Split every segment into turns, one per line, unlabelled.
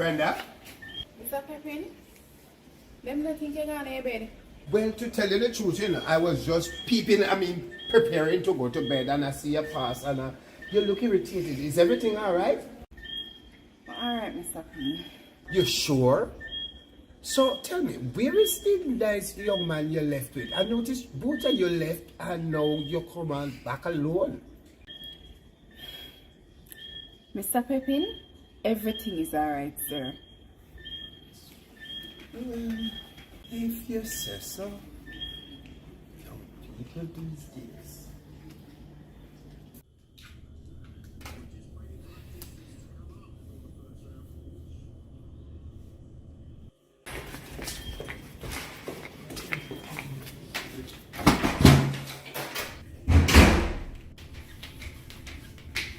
Brenda?
Mr. Pepin, them don't think you're going to bed.
Well, to tell you the truth, I was just preparing to go to bed, and I see you pass, and you look irritated. Is everything all right?
Alright, Mr. Pepin.
You sure? So, tell me, where is the nice young man you left with? I noticed both of you left, and now you come on back alone.
Mr. Pepin, everything is alright, sir.
If you say so. Young people these days.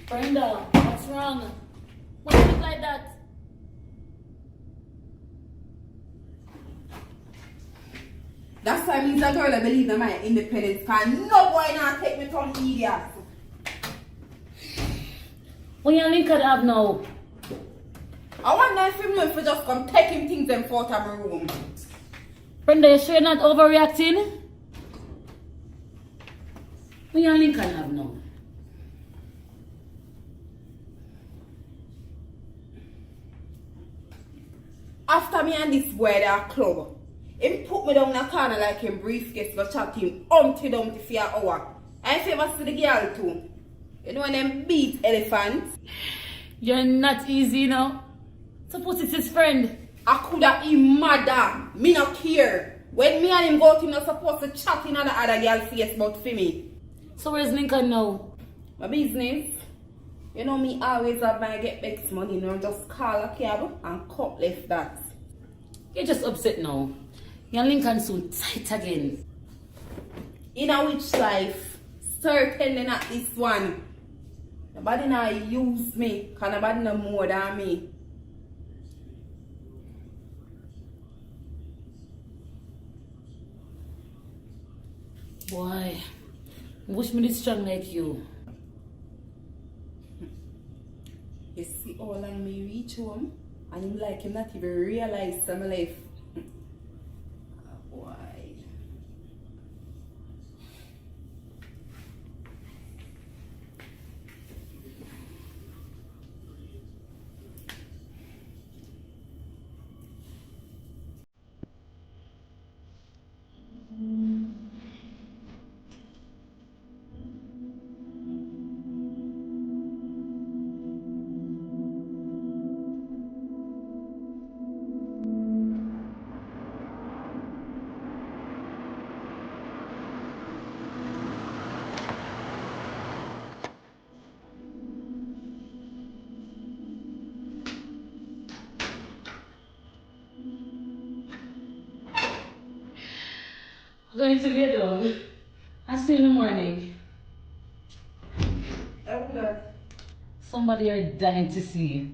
Brenda, what's wrong? Why you look like that?
That's why means a girl I believe in my independence, because no boy now take me from idiot.
What you Lincoln have now?
I want that film if you just come taking things and out of my room.
Brenda, you sure you're not overreacting? What you Lincoln have now?
After me and this boy at club, he put me down in the corner like him briefcase go chat him Humpty Dumpty for an hour. And if you ever see the girl too, you know when them beat elephants?
You're not easy now. Suppose it's his friend.
I coulda him mother. Me not care. When me and him go out, him not supposed to chat in other girl face about for me.
So where's Lincoln now?
My business. You know me always have my get back money, just call a cab and cut left that.
You're just upset now. Your Lincoln soon tight again.
In a which life? Certainly not this one. Nobody now use me, because nobody know more than me.
Boy, wish me this strong like you.
You see all of me reach home, and him like him not even realize some life. Boy.
Going to get dog. I'll see you in the morning.
Okay.
Somebody are dying to see you.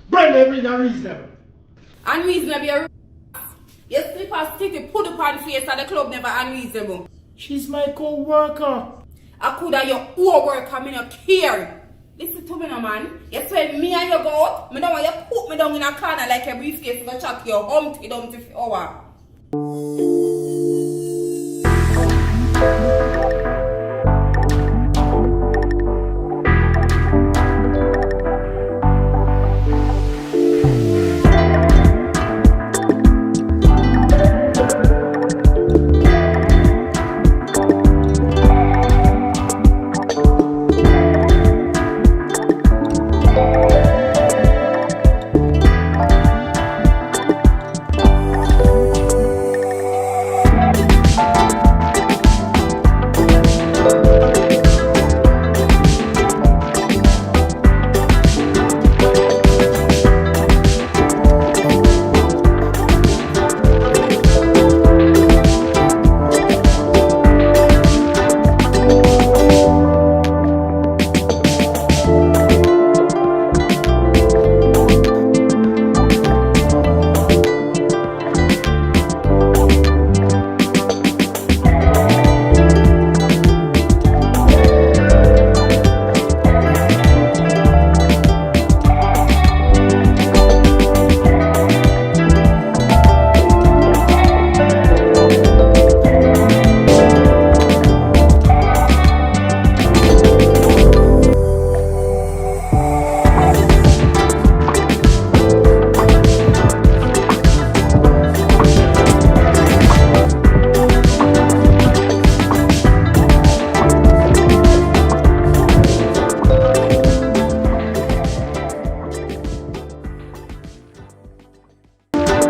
Brenda, be unreasonable.
Unreasonable. Your slippers sticky, put up on face at the club never unreasonable.
She's my co-worker.
I could have your own work and me not care. Listen to me no man. You say me and you go out, me don't want you put me down in a corner like a briefcase to chat your Humpty Dumpty for hour.